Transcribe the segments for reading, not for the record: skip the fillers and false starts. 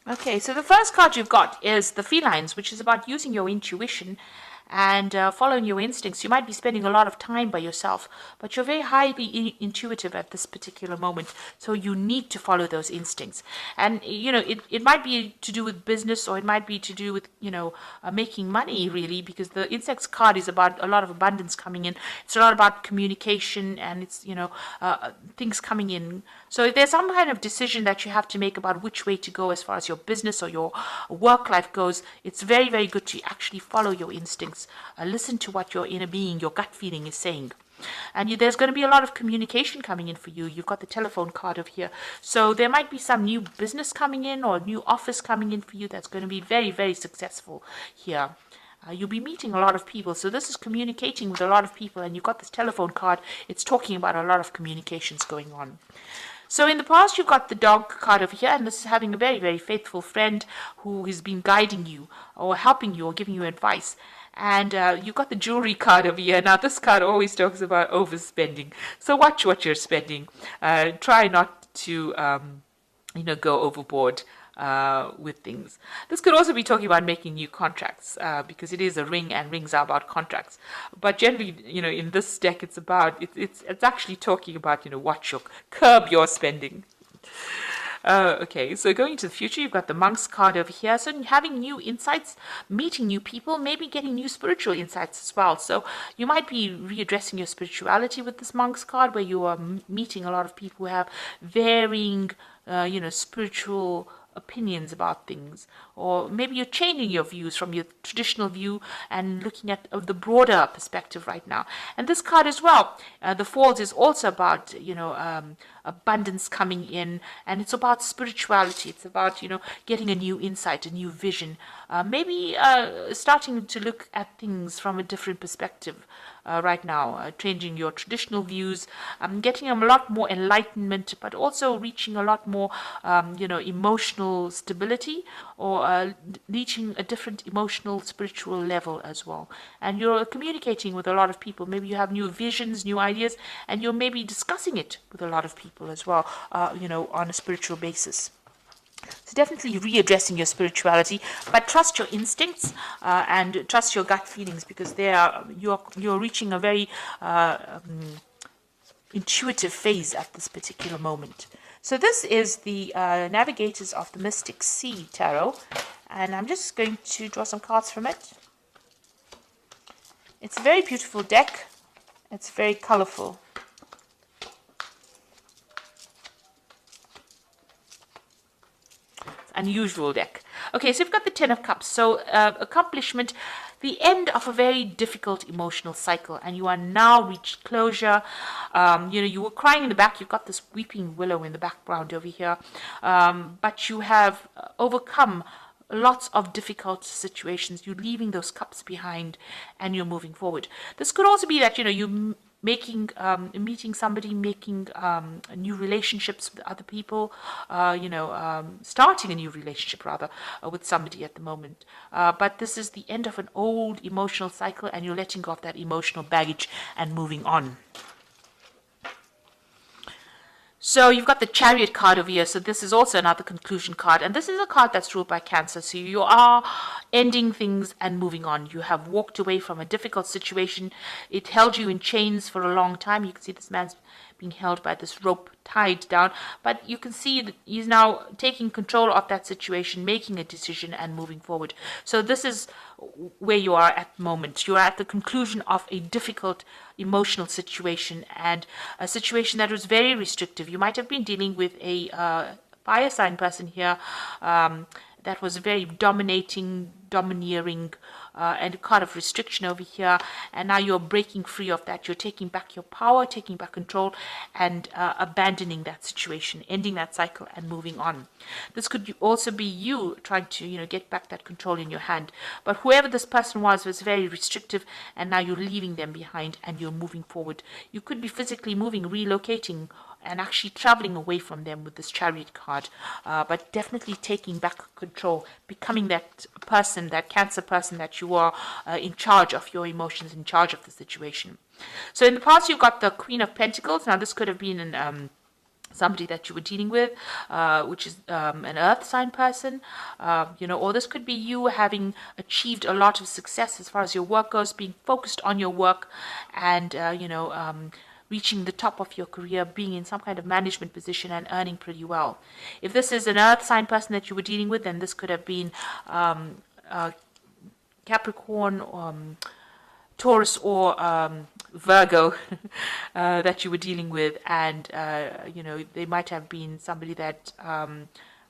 Okay, so the first card you've got is the felines, which is about using your intuition and following your instincts. You might be spending a lot of time by yourself, but you're very highly intuitive at this particular moment. So you need to follow those instincts. And, it might be to do with business, or it might be to do with, making money, really, because the insects card is about a lot of abundance coming in. It's a lot about communication, and it's, things coming in. So there's some kind of decision that you have to make about which way to go as far as your business or your work life goes. It's very, very good to actually follow your instincts. Listen to what your inner being, your gut feeling is saying. And there's going to be a lot of communication coming in for you. You've got the telephone card over here. So there might be some new business coming in or new office coming in for you that's going to be very, very successful here. You'll be meeting a lot of people. So this is communicating with a lot of people. And you've got this telephone card. It's talking about a lot of communications going on. So in the past, you've got the dog card over here, and this is having a very, very faithful friend who has been guiding you or helping you or giving you advice. And you've got the jewelry card over here. Now, this card always talks about overspending. So watch what you're spending. Try not to, go overboard with things. This could also be talking about making new contracts because it is a ring, and rings are about contracts. But generally, in this deck, it's about it's actually talking about curb your spending. Okay, so going into the future, you've got the Monk's card over here. So having new insights, meeting new people, maybe getting new spiritual insights as well. So you might be readdressing your spirituality with this Monk's card, where you are meeting a lot of people who have varying, spiritual opinions about things, or maybe you're changing your views from your traditional view and looking at the broader perspective right now. And this card as well, the Falls, is also about abundance coming in, and it's about spirituality. It's about getting a new insight, a new vision, maybe starting to look at things from a different perspective. Right now, changing your traditional views, getting a lot more enlightenment, but also reaching a lot more, emotional stability, or reaching a different emotional, spiritual level as well. And you're communicating with a lot of people. Maybe you have new visions, new ideas, and you're maybe discussing it with a lot of people as well, on a spiritual basis. So definitely readdressing your spirituality, but trust your instincts and trust your gut feelings, because you're reaching a very intuitive phase at this particular moment. So this is the Navigators of the Mystic Sea Tarot, and I'm just going to draw some cards from it. It's a very beautiful deck. It's very colorful. Unusual deck. Okay, so we've got the Ten of Cups. So accomplishment, the end of a very difficult emotional cycle, and you are now reached closure. You were crying in the back. You've got this weeping willow in the background over here, but you have overcome lots of difficult situations. You're leaving those cups behind, and you're moving forward. This could also be that you meeting somebody, making new relationships with other people, starting a new relationship rather with somebody at the moment. But this is the end of an old emotional cycle, and you're letting go of that emotional baggage and moving on. So you've got the Chariot card over here. So this is also another conclusion card. And this is a card that's ruled by Cancer. So you are ending things and moving on. You have walked away from a difficult situation. It held you in chains for a long time. You can see this man's being held by this rope tied down. But you can see that he's now taking control of that situation, making a decision and moving forward. So this is where you are at the moment. You are at the conclusion of a difficult emotional situation, and a situation that was very restrictive. You might have been dealing with a fire sign person here that was very domineering, and a kind of restriction over here. And now you're breaking free of that. You're taking back your power, taking back control, and abandoning that situation, ending that cycle and moving on. This could also be you trying to, get back that control in your hand. But whoever this person was very restrictive, and now you're leaving them behind and you're moving forward. You could be physically moving, relocating, and actually traveling away from them with this Chariot card, but definitely taking back control, becoming that person, that Cancer person that you are, in charge of your emotions, in charge of the situation. So in the past, you've got the Queen of Pentacles. Now this could have been somebody that you were dealing with, which is an earth sign person, or this could be you having achieved a lot of success as far as your work goes, being focused on your work and, reaching the top of your career, being in some kind of management position and earning pretty well. If this is an earth sign person that you were dealing with, then this could have been Capricorn, Taurus, or Virgo that you were dealing with, and they might have been somebody that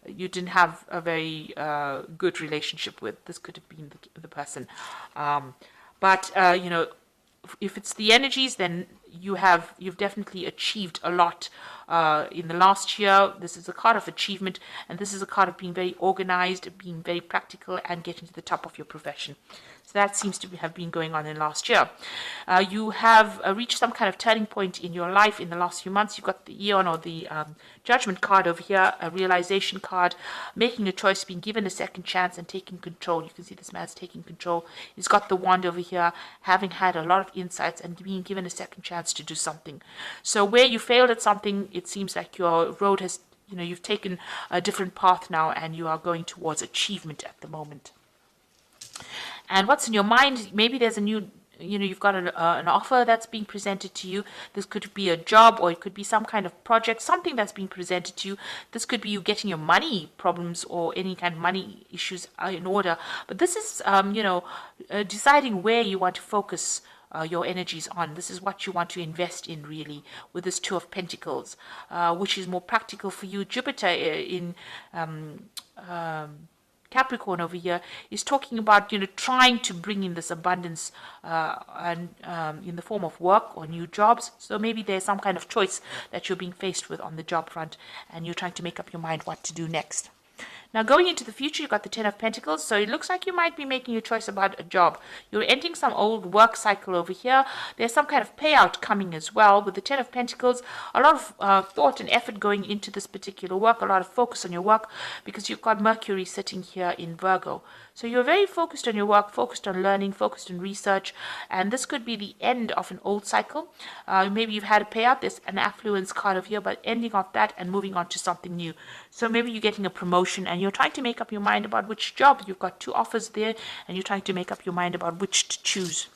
you didn't have a very good relationship with. This could have been the person, but if it's the energies, then you've definitely achieved a lot in the last year. This is a card of achievement, and this is a card of being very organized, being very practical, and getting to the top of your profession. So that seems to have been going on in last year. You have reached some kind of turning point in your life in the last few months. You've got the Eon, or the Judgment card over here, a realization card, making a choice, being given a second chance and taking control. You can see this man's taking control. He's got the wand over here, having had a lot of insights and being given a second chance to do something. So where you failed at something, it seems like your road has, you've taken a different path now and you are going towards achievement at the moment. And what's in your mind? Maybe there's a new, you've got an offer that's being presented to you. This could be a job, or it could be some kind of project, something that's being presented to you. This could be you getting your money problems or any kind of money issues in order. But this is, deciding where you want to focus your energies on. This is what you want to invest in, really, with this Two of Pentacles, which is more practical for you. Jupiter in Capricorn over here is talking about trying to bring in this abundance and in the form of work or new jobs. So maybe there's some kind of choice that you're being faced with on the job front, and you're trying to make up your mind what to do next. Now, going into the future, you've got the Ten of Pentacles, so it looks like you might be making a choice about a job. You're ending some old work cycle over here. There's some kind of payout coming as well. With the Ten of Pentacles, a lot of thought and effort going into this particular work, a lot of focus on your work, because you've got Mercury sitting here in Virgo. So you're very focused on your work, focused on learning, focused on research, and this could be the end of an old cycle. Maybe you've had a payout. There's an affluence card over here, but ending off that and moving on to something new. So maybe you're getting a promotion and you're trying to make up your mind about which job. You've got two offers there and you're trying to make up your mind about which to choose.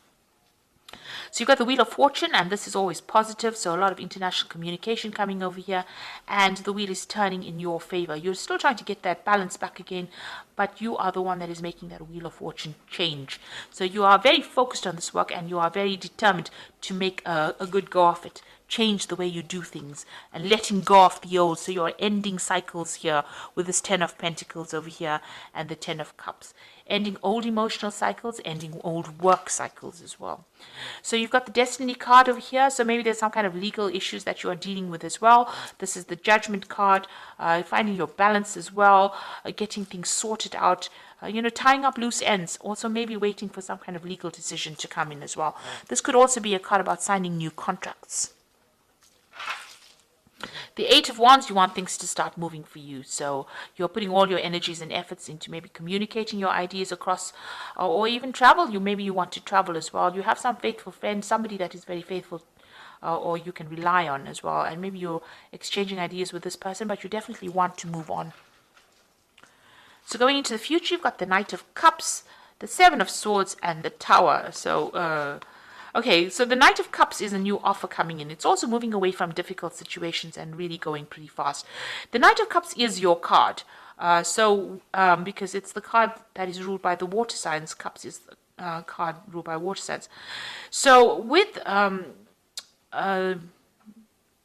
So you've got the Wheel of Fortune, and this is always positive, so a lot of international communication coming over here, and the wheel is turning in your favor. You're still trying to get that balance back again, but you are the one that is making that Wheel of Fortune change. So you are very focused on this work, and you are very determined to make a good go of it. Change the way you do things and letting go of the old. So you're ending cycles here with this Ten of Pentacles over here and the Ten of Cups. Ending old emotional cycles, ending old work cycles as well. So you've got the Destiny card over here. So maybe there's some kind of legal issues that you are dealing with as well. This is the Judgment card, finding your balance as well, getting things sorted out. Tying up loose ends, also maybe waiting for some kind of legal decision to come in as well. This could also be a card about signing new contracts. The Eight of Wands, you want things to start moving for you. So you're putting all your energies and efforts into maybe communicating your ideas across, or even travel. Maybe you want to travel as well. You have some faithful friend, somebody that is very faithful, or you can rely on as well. And maybe you're exchanging ideas with this person, but you definitely want to move on. So going into the future, you've got the Knight of Cups, the Seven of Swords, and the Tower. So okay, so the Knight of Cups is a new offer coming in. It's also moving away from difficult situations and really going pretty fast. The Knight of Cups is your card. Because it's the card that is ruled by the water signs. Cups is the card ruled by water signs. So with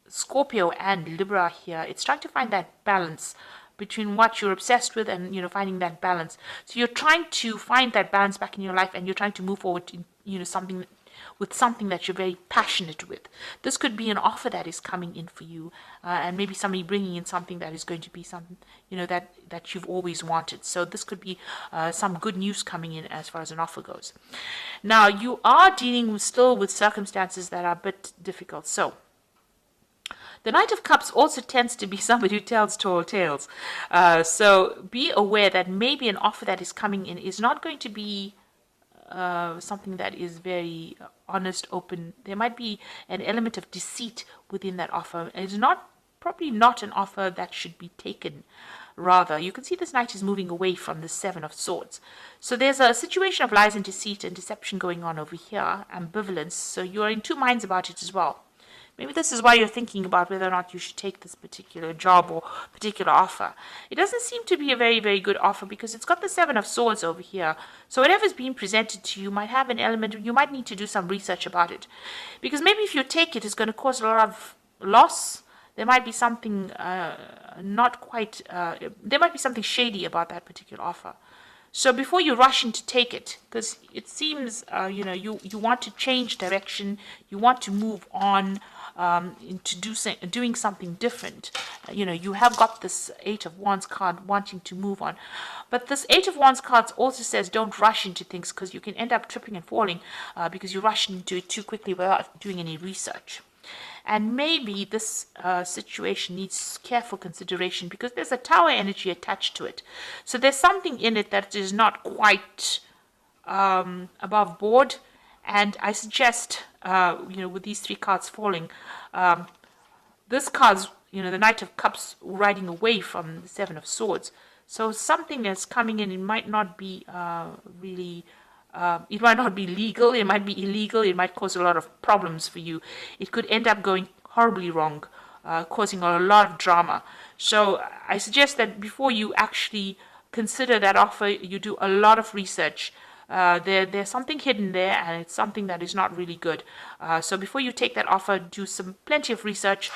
Scorpio and Libra here, it's trying to find that balance between what you're obsessed with and finding that balance. So you're trying to find that balance back in your life, and you're trying to move forward in something that you're very passionate with. This could be an offer that is coming in for you, and maybe somebody bringing in something that is going to be something that you've always wanted. So this could be some good news coming in as far as an offer goes. Now you are dealing still with circumstances that are a bit difficult. So the Knight of Cups also tends to be somebody who tells tall tales. So be aware that maybe an offer that is coming in is not going to be something that is very honest, open. There might be an element of deceit within that offer. It's not probably not an offer that should be taken. Rather, you can see this knight is moving away from the Seven of Swords. So there's a situation of lies and deceit and deception going on over here, ambivalence. So you're in two minds about it as well. Maybe this is why you're thinking about whether or not you should take this particular job or particular offer. It doesn't seem to be a very, very good offer because it's got the Seven of Swords over here. So whatever's being presented to you might have an element, you might need to do some research about it. Because maybe if you take it, it's going to cause a lot of loss. There might be something not quite, there might be something shady about that particular offer. So before you rush in to take it, because it seems, you want to change direction, you want to move on into doing something different. You have got this Eight of Wands card wanting to move on. But this Eight of Wands card also says don't rush into things because you can end up tripping and falling because you rush into it too quickly without doing any research. And maybe this situation needs careful consideration because there's a Tower energy attached to it. So there's something in it that is not quite above board. And I suggest, with these three cards falling, this card's, the Knight of Cups riding away from the Seven of Swords. So something that's coming in, it might not be it might not be legal, it might be illegal, it might cause a lot of problems for you. It could end up going horribly wrong, causing a lot of drama. So I suggest that before you actually consider that offer, you do a lot of research. There's something hidden there, and it's something that is not really good. So before you take that offer, do plenty of research,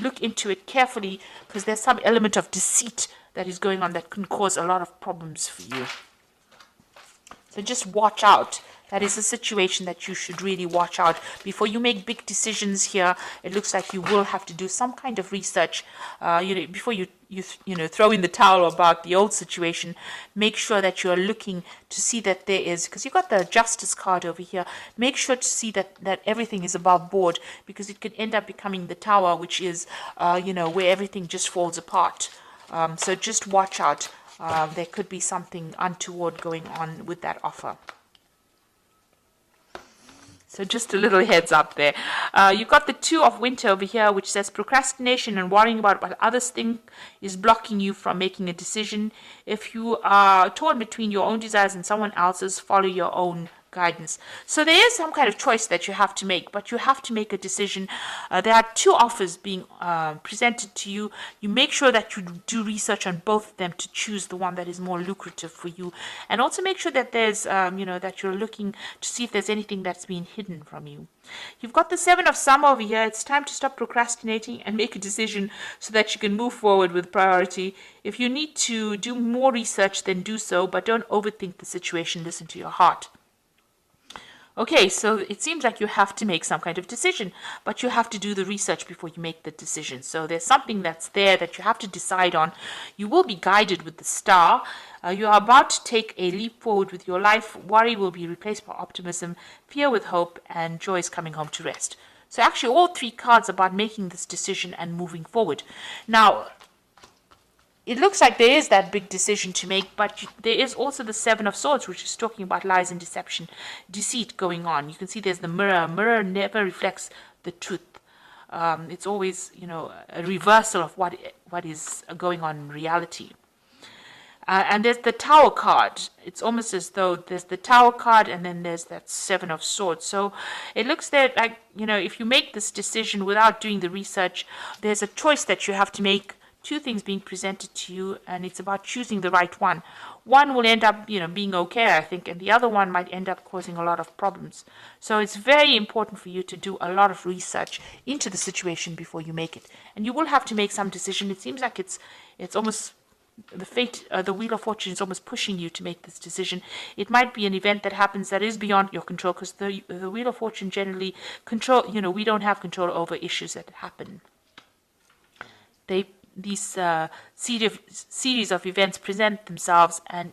look into it carefully, because there's some element of deceit that is going on that can cause a lot of problems for you. So just watch out. That is a situation that you should really watch out. Before you make big decisions here, it looks like you will have to do some kind of research. Before you throw in the towel about the old situation, make sure that you are looking to see that there is, because you've got the Justice card over here, make sure to see that everything is above board, because it could end up becoming the Tower, which is, where everything just falls apart. So just watch out. There could be something untoward going on with that offer. So just a little heads up there. You've got the Two of Winter over here, which says procrastination and worrying about what others think is blocking you from making a decision. If you are torn between your own desires and someone else's, follow your own guidance. So there is some kind of choice that you have to make, but you have to make a decision. There are two offers being presented to you. You make sure that you do research on both of them to choose the one that is more lucrative for you, and also make sure that there's that you're looking to see if there's anything that's been hidden from you. You've got the Seven of Summer over here. It's time to stop procrastinating and make a decision so that you can move forward with priority. If you need to do more research, then do so, but don't overthink the situation. Listen to your heart. Okay, so it seems like you have to make some kind of decision, but you have to do the research before you make the decision. So there's something that's there that you have to decide on. You will be guided with the Star. You are about to take a leap forward with your life. Worry will be replaced by optimism, fear with hope, and joy is coming home to rest. So actually all three cards are about making this decision and moving forward. Now, it looks like there is that big decision to make, but there is also the Seven of Swords, which is talking about lies and deception, deceit going on. You can see there's the mirror. Mirror never reflects the truth. It's always, a reversal of what is going on in reality. And there's the Tower card. It's almost as though there's the Tower card and then there's that Seven of Swords. So it looks there like, if you make this decision without doing the research, there's a choice that you have to make. Two things being presented to you, and it's about choosing the right one. One will end up, being okay, I think, and the other one might end up causing a lot of problems. So it's very important for you to do a lot of research into the situation before you make it. And you will have to make some decision. It seems like it's almost the Wheel of Fortune is almost pushing you to make this decision. It might be an event that happens that is beyond your control, because the Wheel of Fortune generally we don't have control over issues that happen. These series of events present themselves, and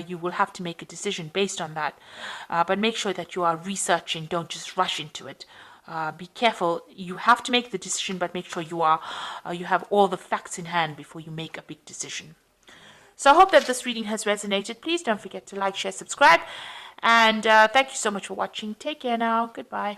you will have to make a decision based on that. But make sure that you are researching. Don't just rush into it. Be careful. You have to make the decision, but make sure you have all the facts in hand before you make a big decision. So I hope that this reading has resonated. Please don't forget to like, share, subscribe. And thank you so much for watching. Take care now. Goodbye.